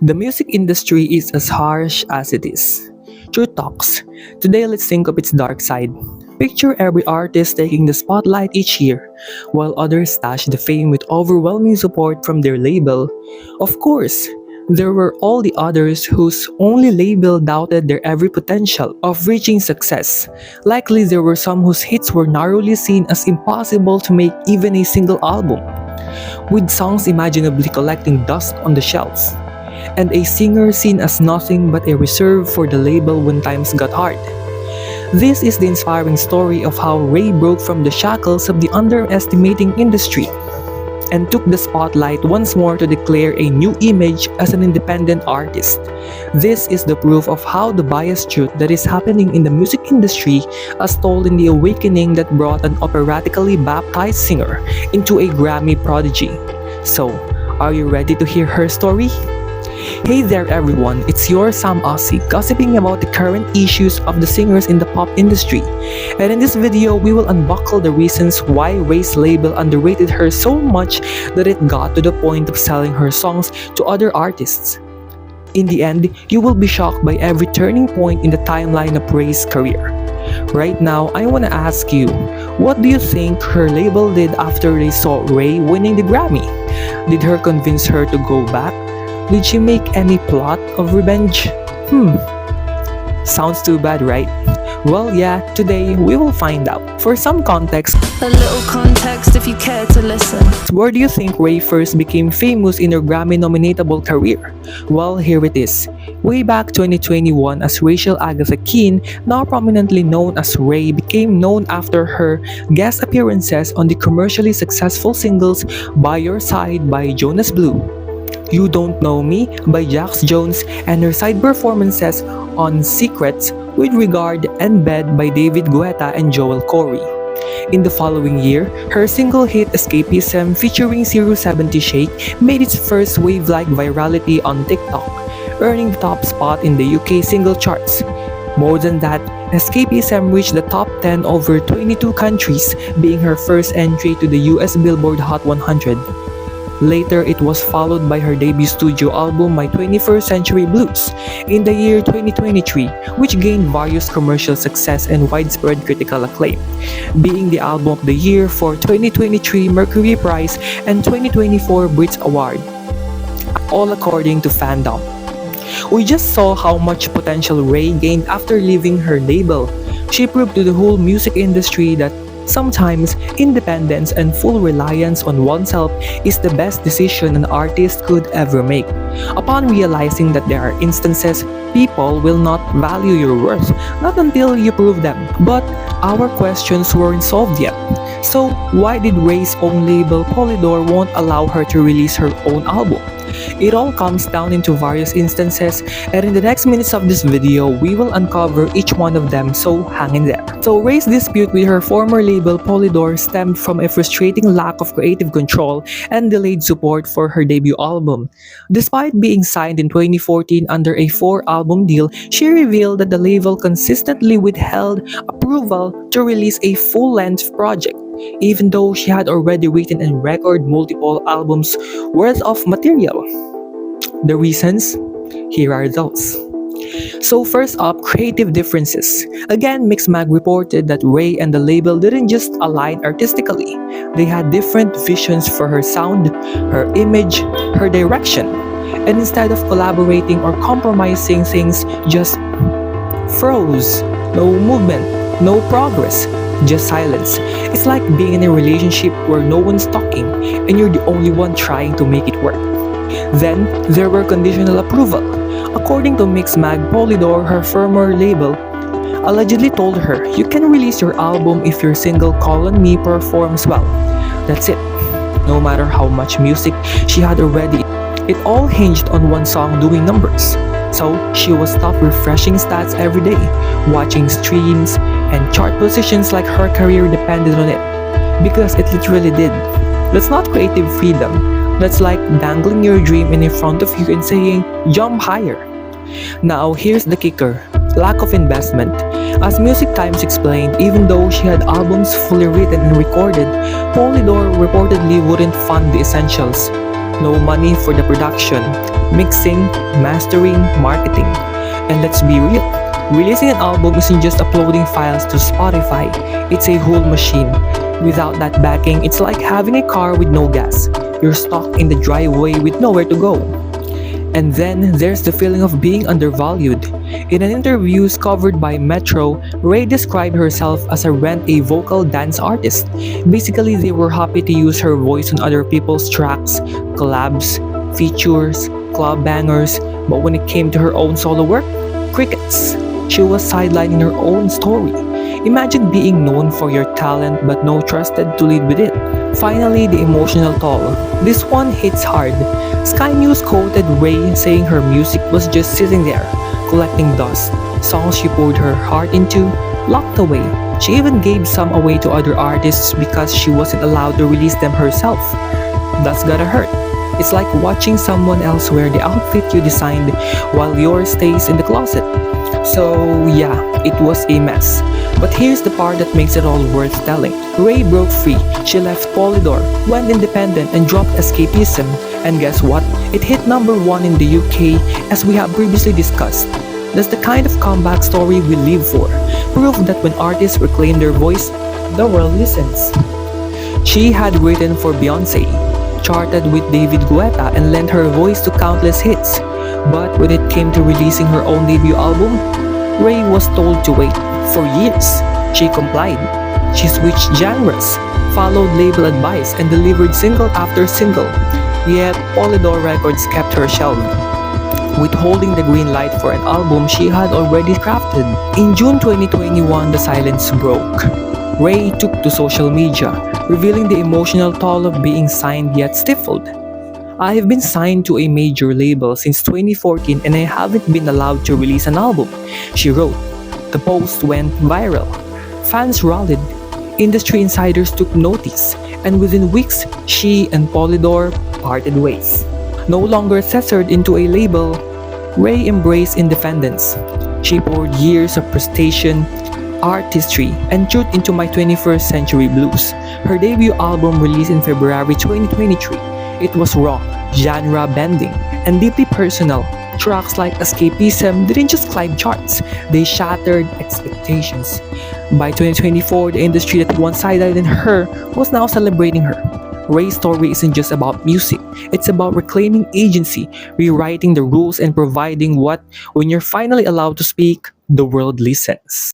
The music industry is as harsh as it is. Truth talks. Today, let's think of its dark side. Picture every artist taking the spotlight each year, while others stash the fame with overwhelming support from their label. Of course, there were all the others whose only label doubted their every potential of reaching success. Likely, there were some whose hits were narrowly seen as impossible to make even a single album, with songs imaginably collecting dust on the shelves, and a singer seen as nothing but a reserve for the label when times got hard. This is the inspiring story of how Raye broke from the shackles of the underestimating industry and took the spotlight once more to declare a new image as an independent artist. This is the proof of how the biased truth that is happening in the music industry as told in the awakening that brought an operatically baptized singer into a Grammy prodigy. So, are you ready to hear her story? Hey there everyone, it's your Sam Aussie gossiping about the current issues of the singers in the pop industry. And in this video, we will unbuckle the reasons why Raye's label underrated her so much that it got to the point of selling her songs to other artists. In the end, you will be shocked by every turning point in the timeline of Raye's career. Right now, I want to ask you, what do you think her label did after they saw Raye winning the Grammy? Did her convince her to go back? Did she make any plot of revenge? Sounds too bad, right? Well, yeah, today we will find out. For some context, A little context if you care to listen. where do you think Raye first became famous in her Grammy nominatable career? Well, here it is. Way back 2021 as Rachel Agatha Keane, now prominently known as Raye, became known after her guest appearances on the commercially successful singles By Your Side by Jonas Blue, You Don't Know Me by Jax Jones, and her side performances on Secrets with Regard and Bed by David Guetta and Joel Corey. In the following year, her single hit Escapism featuring 070 Shake made its first wave-like virality on TikTok, earning the top spot in the UK single charts. More than that, Escapism reached the top 10 over 22 countries, being her first entry to the US Billboard Hot 100. Later, it was followed by her debut studio album My 21st Century Blues in the year 2023, which gained various commercial success and widespread critical acclaim, being the album of the year for 2023 Mercury Prize and 2024 Brit Award, all according to Fandom. We just saw how much potential Raye gained after leaving her label. She proved to the whole music industry that sometimes independence and full reliance on oneself is the best decision an artist could ever make. Upon realizing that there are instances people will not value your worth, not until you prove them. But our questions weren't solved yet. So why did Raye's own label Polydor won't allow her to release her own album? It all comes down into various instances, and in the next minutes of this video, we will uncover each one of them, so hang in there. So Raye's dispute with her former label Polydor stemmed from a frustrating lack of creative control and delayed support for her debut album. Despite being signed in 2014 under a 4-album deal, she revealed that the label consistently withheld approval to release a full-length project, even though she had already written and recorded multiple albums worth of material. The reasons? Here are those. So first up, creative differences. Again, Mixmag reported that Raye and the label didn't just align artistically. They had different visions for her sound, her image, her direction. And instead of collaborating or compromising, things just froze. No movement, no progress, just silence. It's like being in a relationship where no one's talking and you're the only one trying to make it work. Then, there were conditional approval. According to Mixmag, Polydor, her former label, allegedly told her, "You can release your album if your single Call on Me performs well. That's it." No matter how much music she had already, it all hinged on one song doing numbers. So, she was stuck refreshing stats every day, watching streams and chart positions like her career depended on it. Because it literally did. That's not creative freedom. That's like dangling your dream in front of you and saying, "Jump higher." Now, here's the kicker. Lack of investment. As Music Times explained, even though she had albums fully written and recorded, Polydor reportedly wouldn't fund the essentials. No money for the production, mixing, mastering, marketing. And let's be real, releasing an album isn't just uploading files to Spotify, it's a whole machine. Without that backing, it's like having a car with no gas. You're stuck in the driveway with nowhere to go. And then there's the feeling of being undervalued. In an interview covered by Metro, Raye described herself as a vocal dance artist. Basically, they were happy to use her voice on other people's tracks, collabs, features, club bangers, but when it came to her own solo work, crickets. She was sidelined in her own story. Imagine being known for your talent but no trusted to lead with it. Finally, the emotional toll. This one hits hard. Sky News quoted Raye saying her music was just sitting there, collecting dust. Songs she poured her heart into, locked away. She even gave some away to other artists because she wasn't allowed to release them herself. That's gotta hurt. It's like watching someone else wear the outfit you designed while yours stays in the closet. So yeah, it was a mess. But here's the part that makes it all worth telling. Raye broke free. She left Polydor, went independent and dropped Escapism. And guess what? It hit number 1 in the UK as we have previously discussed. That's the kind of comeback story we live for. Proof that when artists reclaim their voice, the world listens. She had written for Beyonce, charted with David Guetta and lent her voice to countless hits. But when it came to releasing her own debut album, Raye was told to wait. For years, she complied. She switched genres, followed label advice, and delivered single after single. Yet, Polydor Records kept her shelved, withholding the green light for an album she had already crafted. In June 2021, the silence broke. Raye took to social media, revealing the emotional toll of being signed yet stifled. I have been signed to a major label since 2014 and I haven't been allowed to release an album, she wrote. The post went viral. Fans rallied. Industry insiders took notice, and within weeks, she and Polydor parted ways. No longer tethered into a label, Raye embraced independence. She poured years of prestation, artistry, and truth into My 21st Century Blues, her debut album released in February 2023. It was raw, genre-bending, and deeply personal. Tracks like Escapism didn't just climb charts, they shattered expectations. By 2024, the industry that once sided her was now celebrating her. Raye's story isn't just about music, it's about reclaiming agency, rewriting the rules, and providing what, when you're finally allowed to speak, the world listens.